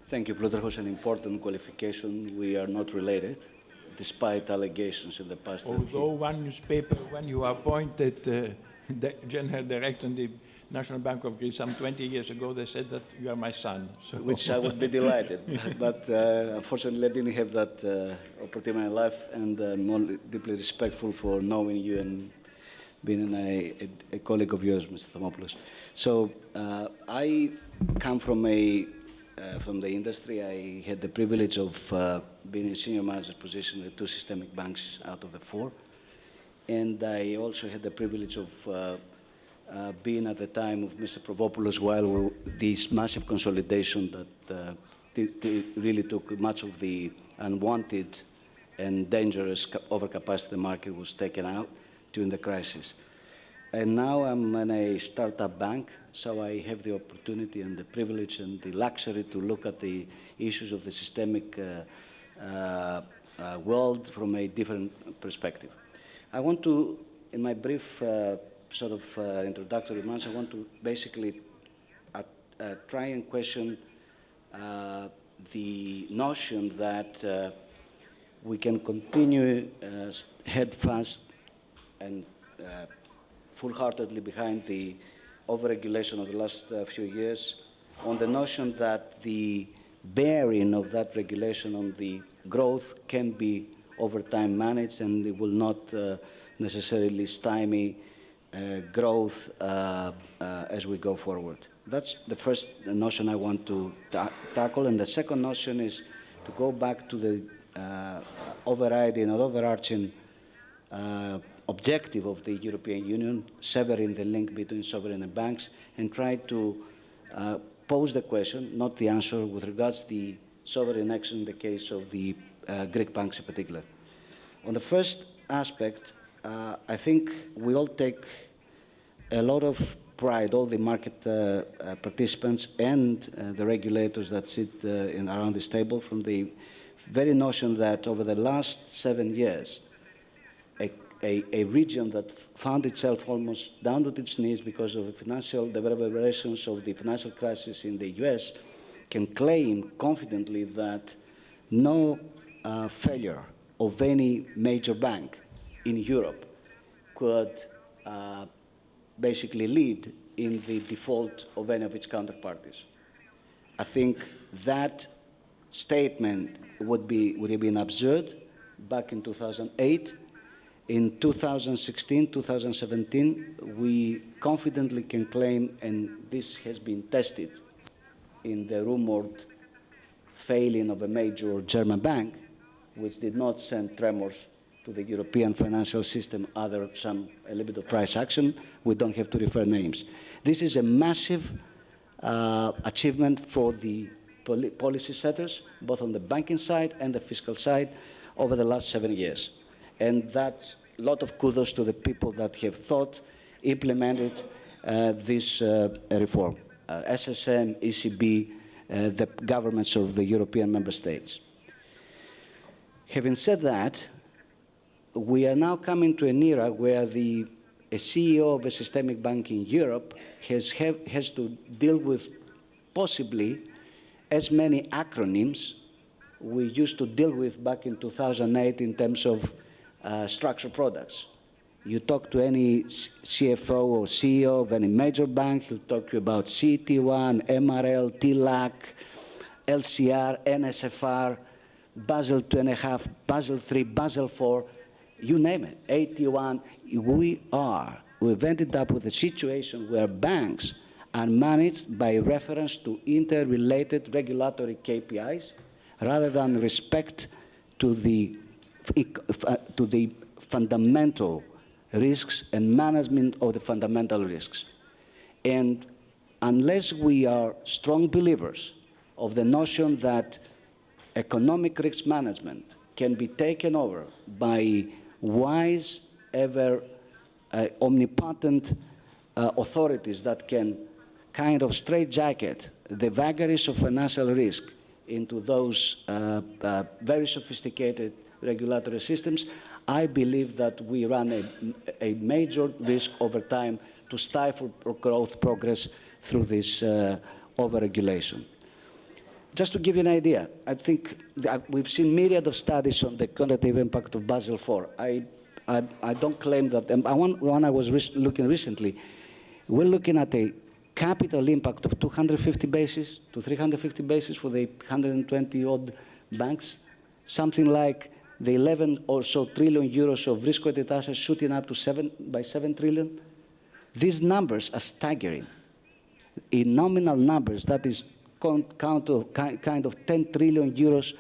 Thank you, Plutarchos. An important qualification. We are not related, despite allegations in the past. Although one newspaper, when you are appointed the General Director in the National Bank of Greece some 20 years ago, they said that you are my son. So. Which I would be delighted. But unfortunately, I didn't have that opportunity in my life, and I'm only deeply respectful for knowing you and being a colleague of yours, Mr. Thomopoulos. So I come from the industry. I had the privilege of being in senior manager position at 2 systemic banks out of the 4. And I also had the privilege of being at the time of Mr. Thomopoulos while this massive consolidation that really took much of the unwanted and dangerous overcapacity of the market was taken out during the crisis. And now I'm in a startup bank, so I have the opportunity and the privilege and the luxury to look at the issues of the systemic world from a different perspective. I want to, in my brief introductory remarks, I want to basically try and question the notion that we can continue head fast and full-heartedly behind the overregulation of the last few years on the notion that the bearing of that regulation on the growth can be over time managed and it will not necessarily stymie growth as we go forward. That's the first notion I want to tackle. And the second notion is to go back to the overriding or overarching objective of the European Union, severing the link between sovereign and banks, and try to pose the question, not the answer, with regards to the sovereign action in the case of the Greek banks in particular. On the first aspect, I think we all take a lot of pride, all the market participants and the regulators that sit around this table, from the very notion that over the last 7 years, a region that found itself almost down to its knees because of the financial reverberations of the financial crisis in the US can claim confidently that no failure of any major bank in Europe could basically lead in the default of any of its counterparties. I think that statement would have been absurd back in 2008. In 2016, 2017, we confidently can claim, and this has been tested in the rumored failing of a major German bank, which did not send tremors to the European financial system, a little bit of price action. We don't have to refer names. This is a massive achievement for the policy setters, both on the banking side and the fiscal side, over the last 7 years. And that's a lot of kudos to the people that have thought, implemented this reform, SSM, ECB, the governments of the European member states. Having said that, we are now coming to an era where a CEO of a systemic bank in Europe has to deal with possibly as many acronyms we used to deal with back in 2008 in terms of structured products. You talk to any CFO or CEO of any major bank, he'll talk to you about CET1, MRL, TLAC, LCR, NSFR, Basel 2.5, Basel 3, Basel 4, you name it, AT1. We've ended up with a situation where banks are managed by reference to interrelated regulatory KPIs rather than respect to the fundamental risks and management of the fundamental risks. And unless we are strong believers of the notion that economic risk management can be taken over by wise, ever omnipotent authorities that can kind of straitjacket the vagaries of financial risk into those very sophisticated regulatory systems, I believe that we run a major risk over time to stifle growth progress through this overregulation. just to give you an idea, I think we've seen myriad of studies on the quantitative impact of Basel IV. I don't claim that. One I was looking recently, we're looking at a capital impact of 250 basis to 350 basis for the 120-odd banks, something like the 11 or so trillion euros of risk-weighted assets shooting up to 7 trillion. These numbers are staggering. In nominal numbers, that is kind of 10 trillion euros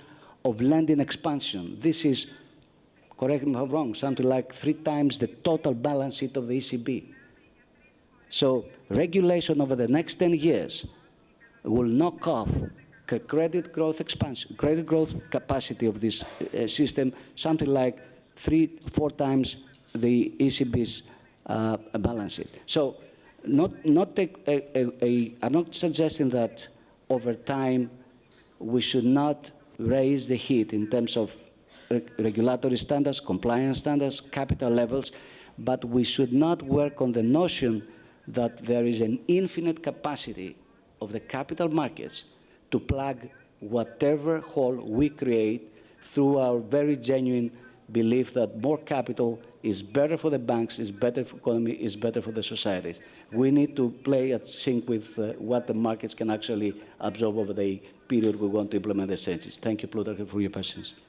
of lending expansion. This is, correct me if I'm wrong, something like 3 times the total balance sheet of the ECB. So regulation over the next 10 years will knock off credit growth expansion, credit growth capacity of this system, something like 3-4 times the ECB's balance sheet. So I'm not suggesting that over time we should not raise the heat in terms of regulatory standards, compliance standards, capital levels, but we should not work on the notion that there is an infinite capacity of the capital markets to plug whatever hole we create through our very genuine belief that more capital is better for the banks, is better for the economy, is better for the societies. We need to play at sync with what the markets can actually absorb over the period we want to implement the changes. Thank you, Plutarch, for your questions.